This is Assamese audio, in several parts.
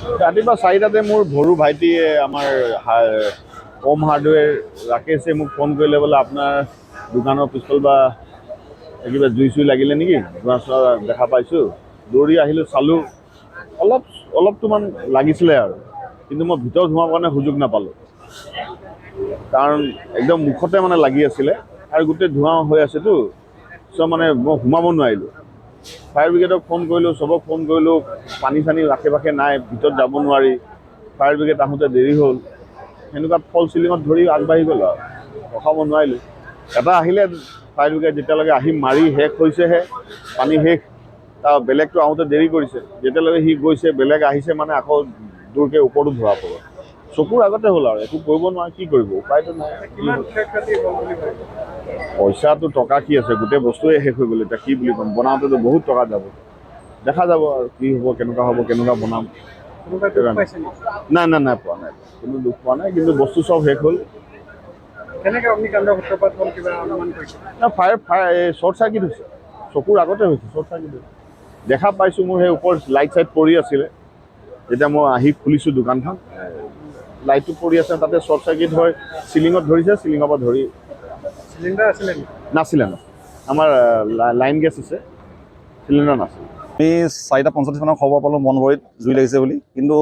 ৰাতিপুৱা 4টাতে মোৰ ভৰু ভাইটিয়ে আমাৰ হোম হাৰ্ডৱেৰ ৰাকেশে মোক ফোন কৰিলে বোলে আপোনাৰ দোকানৰ পিছফাল বা কিবা জুই চুই লাগিলে নেকি, ধোঁৱা চোৱা দেখা পাইছোঁ। দৌৰি আহিলোঁ, চালোঁ, অলপমান লাগিছিলে আৰু, কিন্তু মই ভিতৰত সোমাবৰ কাৰণে সুযোগ নাপালোঁ, কাৰণ একদম মুখতে মানে লাগি আছিলে আৰু গোটেই ধোঁৱা হৈ আছেতো, চব মানে মই সোমাব নোৱাৰিলোঁ। ফায়াৰ ব্ৰিগেডক ফোন কৰিলোঁ, চবক ফোন কৰিলোঁ, পানী চানী আশে পাশে নাই, ভিতৰত যাব নোৱাৰি, ফায়াৰ ব্ৰিগেড আহোঁতে দেৰি হ'ল। সেনেকুৱা ফল চিলিঙত ধৰি আগবাঢ়ি গ'ল আৰু ৰখাব নোৱাৰিলোঁ। এটা আহিলে ফায়াৰ ব্ৰিগেড, যেতিয়ালৈকে আহি মাৰি শেষ হৈছেহে, পানী শেষ, তাৰ বেলেগটো আহোঁতে দেৰি কৰিছে, যেতিয়ালৈকে সি গৈছে বেলেগ আহিছে মানে আকৌ দূৰকৈ ওপৰতো ধৰা পৰে। চকুৰ আগতে হ'ল আৰু একো কৰিব নোৱাৰে, কি কৰিব, উপায়তো নাই। পইচাটো টকা কি আছে, গোটেই বস্তুৱে শেষ হৈ গ'ল। এতিয়া কি বুলি ক'ম, বনাওঁতেতো বহুত টকা যাব, দেখা যাব আৰু কি হ'ব, কেনেকুৱা বনাম। নাই পোৱা নাই, কোনো দুখ পোৱা নাই, কিন্তু বস্তু চব শেষ হ'ল। শ্বৰ্ট চাৰ্কিট হৈছে, চকুৰ আগতে হৈছে, শ্বৰ্ট চাৰ্কিট হৈছে। দেখা পাইছোঁ, মোৰ সেই ওপৰত লাইট চাইট পৰি আছিলে, যেতিয়া মই আহি খুলিছোঁ দোকানখন, লাইটটো পৰি আছে, তাতে শ্বৰ্ট চাৰ্কিট হয়, চিলিঙত ধৰিছে, চিলিঙৰ পৰা ধৰি নাছিলে। আমাৰ লাইন গেছ আছে, চিলিণ্ডাৰ নাছিলে। আমি 4:45 মানৰ খবৰ পালোঁ মনভৰিত জুই লাগিছে বুলি, কিন্তু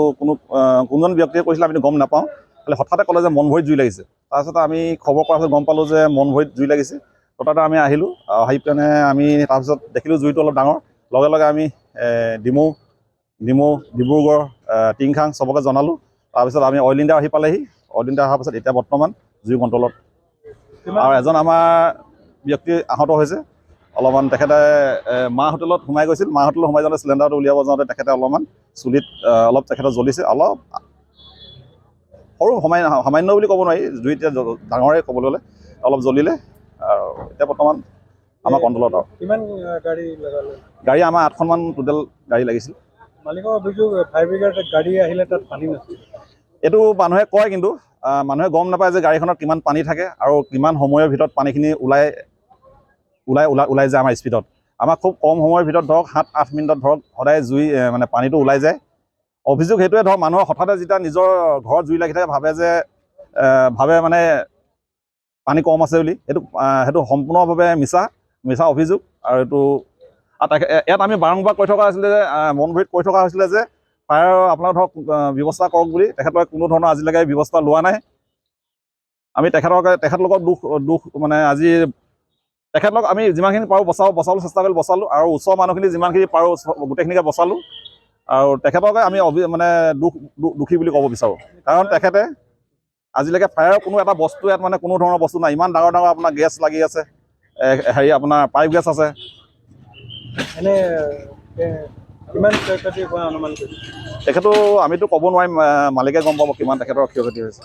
কোনজন ব্যক্তিয়ে কৈছিলে আমি গম নাপাওঁ, খালি হঠাতে ক'লে যে মনভৰিত জুই লাগিছে। তাৰপিছত আমি খবৰ কৰাৰ পিছত গম পালোঁ যে মনভৰিত জুই লাগিছে। তথাতে আমি আহিলোঁ, আহি পিনে আমি তাৰপিছত দেখিলোঁ জুইটো অলপ ডাঙৰ, লগে লগে আমি ডিব্ৰুগড়, টিংখাং চবকে জনালোঁ। তাৰপিছত আমি অইল ইণ্ডিয়া আহি পালেহি, অইল ইণ্ডিয়া অহাৰ পাছত এতিয়া বৰ্তমান জুই কণ্ট্ৰলত। আৰু এজন আমাৰ ব্যক্তি আহত হৈছে অলপমান, তেখেতে মা হোটেলত সোমাই গৈছিল, মা হোটেলত সোমাই যাওঁতে চিলিণ্ডাৰটো উলিয়াব যাওঁতে তেখেতে অলপমান চুলিত অলপ তেখেতৰ জ্বলিছে, অলপ সৰু সামান্য বুলি ক'ব নোৱাৰি, জুই এতিয়া ডাঙৰে ক'বলৈ গ'লে, অলপ জ্বলিলে। আৰু এতিয়া বৰ্তমান আমাৰ কণ্ট্ৰলত। আৰু গাড়ী আমাৰ 8খনমান টোটেল গাড়ী লাগিছিল। মালিকৰ অভিযোগ, ফায়াৰ ব্ৰিগেড গাড়ী আহিলে তাত পানী নাছিল। এইটো মানুহে কয়, কিন্তু মানুহে গম নাপায় যে গাড়ীখনত কিমান পানী থাকে আৰু কিমান সময়ৰ ভিতৰত পানীখিনি ওলাই যায়। আমাৰ স্পীডত আমাৰ খুব কম সময়ৰ ভিতৰত ধৰক 7-8 মিনিটত ধৰক সদায় জুই মানে পানীটো ওলাই যায়। অভিযোগ সেইটোৱে, ধৰক মানুহৰ হঠাতে যেতিয়া নিজৰ ঘৰত জুই লাগি থাকে ভাবে মানে পানী কম আছে বুলি, সেইটো সম্পূৰ্ণভাৱে মিছা অভিযোগ। আৰু এইটো ইয়াত আমি বাৰম্বাৰ কৈ থকা হৈছিলে যে মনভৰিত কৈ থকা হৈছিলে যে ফায়াৰ আপোনাৰ ধৰক ব্যৱস্থা কৰক বুলি, তেখেতলোকে কোনো ধৰণৰ আজিলৈকে ব্যৱস্থা লোৱা নাই। আমি তেখেতলোকক দুখ মানে আজি তেখেতলোক আমি যিমানখিনি পাৰোঁ বচাবলৈ চেষ্টা কৰি বচালোঁ, আৰু ওচৰৰ মানুহখিনি যিমানখিনি পাৰোঁ গোটেইখিনিকে বচালোঁ। আৰু তেখেতকে আমি মানে দোষী বুলি ক'ব বিচাৰোঁ, কাৰণ তেখেতে আজিলৈকে ফায়াৰৰ কোনো এটা বস্তু ইয়াত মানে কোনো ধৰণৰ বস্তু নাই। ইমান ডাঙৰ আপোনাৰ গেছ লাগি আছে, আপোনাৰ পাইপ গেছ আছে। তেখেতো আমিতো ক'ব নোৱাৰিম, মালিকে গম পাব কিমান তেখেতৰ ক্ষয়ক্ষতি হৈছে।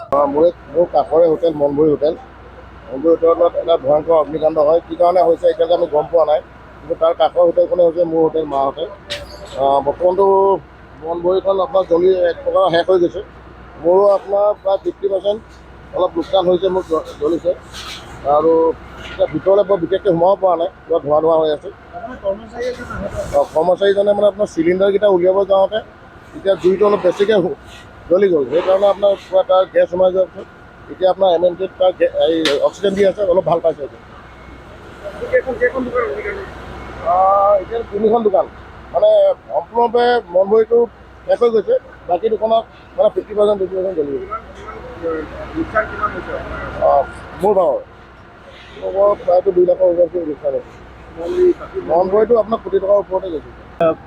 মোৰ কাষৰে হোটেল মনভৰি হোটেলত এটা ভয়ংকৰ অগ্নিকাণ্ড হয়। কি কাৰণে হৈছে এতিয়ালৈকে আমি গম পোৱা নাই, কিন্তু তাৰ কাষৰ হোটেলখনে হৈছে মোৰ হোটেল, মা হোটেল। বৰ্তমানটো মনভৰিখন আপোনাৰ জ্বলি এক প্ৰকাৰ শেষ হৈ গৈছে। মোৰো আপোনাৰ প্ৰায় 50% অলপ লোকচান হৈছে, মোৰ জ্বলিছে। আৰু এতিয়া ভিতৰলৈ বৰ বিশেষকৈ সোমাব পৰা নাই, কিবা ধোঁৱা হৈ আছে। কৰ্মচাৰীজনে মানে আপোনাৰ চিলিণ্ডাৰকেইটা উলিয়াব যাওঁতে এতিয়া জুইটো অলপ বেছিকৈ জ্বলি গ'ল, সেইকাৰণে আপোনাৰ পুৰা তাৰ গেছ সোমাই যোৱাৰ পিছত এতিয়া আপোনাৰ MNCত তাৰ অক্সিজেন দি আছে, অলপ ভাল পাইছে। এতিয়া 3খন দোকান মানে সম্পূৰ্ণৰূপে মনভৰিটো শেষ হৈ গৈছে, বাকী দোকানত মানে 50% জ্বলি গৈছে। মোৰ ভাগৰ প্ৰায়তো 2 লাখৰ ওপৰত লোকচান হৈছে। মনভৰিটো আপোনাৰ কোটি টকাৰ ওপৰতে গৈছে।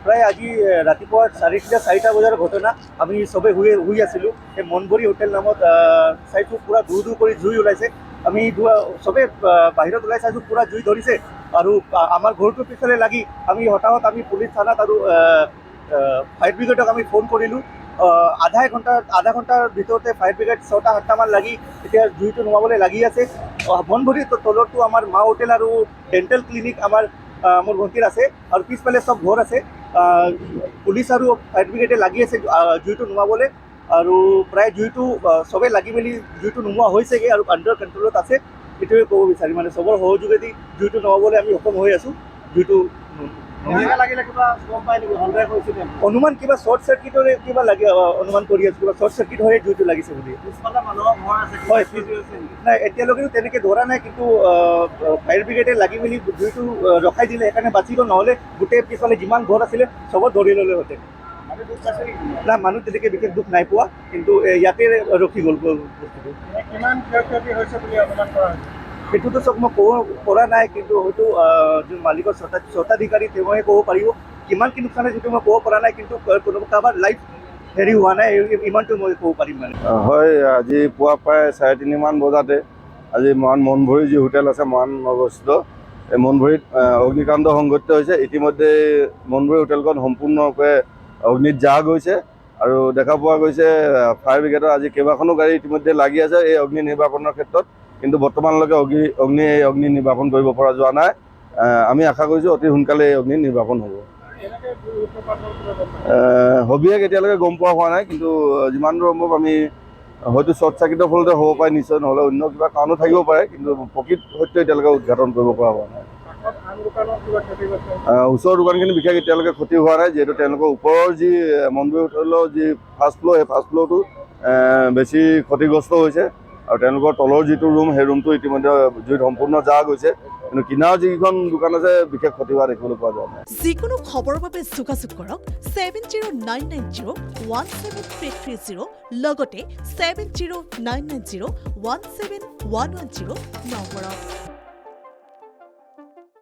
প্ৰায় আজি ৰাতিপুৱা 4টা বজাৰ ঘটনা। আমি চবেই শুই আছিলোঁ। এই মনভৰি হোটেল নামত চাইছোঁ পূৰা দূৰ কৰি জুই ওলাইছে। আমি চবেই বাহিৰত ওলাই চাইছোঁ, পূৰা জুই ধৰিছে। আৰু আমাৰ ঘৰটোৰ পিছলৈ লাগি আমি হঠাৎ পুলিচ থানাত আৰু ফায়াৰ ব্ৰিগেডক আমি ফোন কৰিলোঁ। আধা ঘণ্টাৰ ভিতৰতে ফায়াৰ ব্ৰিগেড 6টা-7টামান লাগি এতিয়া জুইটো নুমাবলৈ লাগি আছে। মনভৰিৰ তলতটো আমাৰ মা হোটেল আৰু ডেণ্টেল ক্লিনিক মোৰ ভণ্টিৰ আছে, আৰু পিছফালে চব ঘৰ আছে। পুলিচ আৰু ফায়াৰ ব্ৰিগেডে লাগি আছে জুইটো নুমাবলৈ, আৰু প্ৰায় জুইটো চবেই লাগি মেলি জুইটো নুমোৱা হৈছেগৈ আৰু আণ্ডাৰ কণ্ট্ৰলত আছে। এইটোৱে ক'ব বিচাৰিম, মানে চবৰ সহযোগেদি জুইটো নুমাবলৈ আমি সক্ষম হৈ আছোঁ। জুইটো অনুমান কিবা শ্বৰ্ট চাৰ্কিটৰে কিবা লাগে অনুমান কৰি আছো কিবা শ্বৰ্ট চাৰ্কিট হৈ জুইটো লাগিছে বুলি হয় নাই এতিয়ালৈকেতো তেনেকৈ ধৰা নাই কিন্তু ফায়াৰ ব্ৰিগেডে লাগি মেলি জুইটো ৰখাই দিলে সেইকাৰণে বাচিব নহ'লে গোটেই পিছফালে যিমান ঘৰ আছিলে চবত ধৰি ল'লেহেঁতেন না মানুহ তেনেকৈ বিশেষ দুখ নাই পোৱা কিন্তু ইয়াতে ৰখি গ'ল বস্তুটো সেইটোতো চব মই ক'ব পৰা নাই কিন্তু হয়তো যোন মালিকৰ স্বত্বাধিকাৰী তেওঁহে ক'ব পাৰিব কিমান কি লোকচান হৈছে সেইটো মই ক'ব পৰা নাই কিন্তু কোনোবা কাৰোবাৰ লাইফ হেৰি হোৱা নাই ইমানটো মই ক'ব পাৰিম মানে হয় আজি পুৱা প্ৰায় 3:30মান বজাতে আজি মনভৰি যি হোটেল আছে মৰাণ অৱস্থিত এই মনভৰিত অগ্নিকাণ্ড সংঘটিত হৈছে ইতিমধ্যে মনভৰি হোটেলখন সম্পূৰ্ণৰূপে অগ্নিত জাহ গৈছে আৰু দেখা পোৱা গৈছে ফায়াৰ ব্ৰিগেডৰ আজি কেইবাখনো গাড়ী ইতিমধ্যে লাগি আছে এই অগ্নি নিৰ্বাপনৰ ক্ষেত্ৰত কিন্তু বৰ্তমানলৈকে অগ্নি নিৰ্বাপন কৰিব পৰা যোৱা নাই আমি আশা কৰিছোঁ অতি সোনকালে এই অগ্নি নিৰ্বাপন হ'ব হবিয়াক এতিয়ালৈকে গম পোৱা হোৱা নাই কিন্তু যিমান দূৰ সম্ভৱ আমি হয়তো শ্বৰ্ট চাৰ্কিটৰ ফলতে হ'ব পাৰে নিশ্চয় নহ'লে অন্য কিবা কাৰণো থাকিব পাৰে কিন্তু প্ৰকৃত সত্য এতিয়ালৈকে উদঘাটন কৰিব পৰা হোৱা নাই ওচৰৰ দোকানখিনি বিশেষ এতিয়ালৈকে ক্ষতি হোৱা নাই যিহেতু তেওঁলোকৰ ওপৰৰ যি মনভৰি হোটেলৰ যি ফাৰ্ষ্ট ফ্ল'ৰ সেই ফাৰ্ষ্ট ফ্ল'ৰটো বেছি ক্ষতিগ্ৰস্ত হৈছে আৰু তেওঁলোকৰ তলৰ যিটো ৰুম সেই ৰুমটো ইতিমধ্যে জুইত সম্পূৰ্ণ জাহ গৈছে কিন্তু কিনাৰ যিকেইখন দোকান আছে বিশেষ ক্ষতি হোৱা দেখিবলৈ পোৱা যোৱা নাই যিকোনো খবৰৰ বাবে যোগাযোগ কৰক 7099017330 লগতে 7099017110 নম্বৰত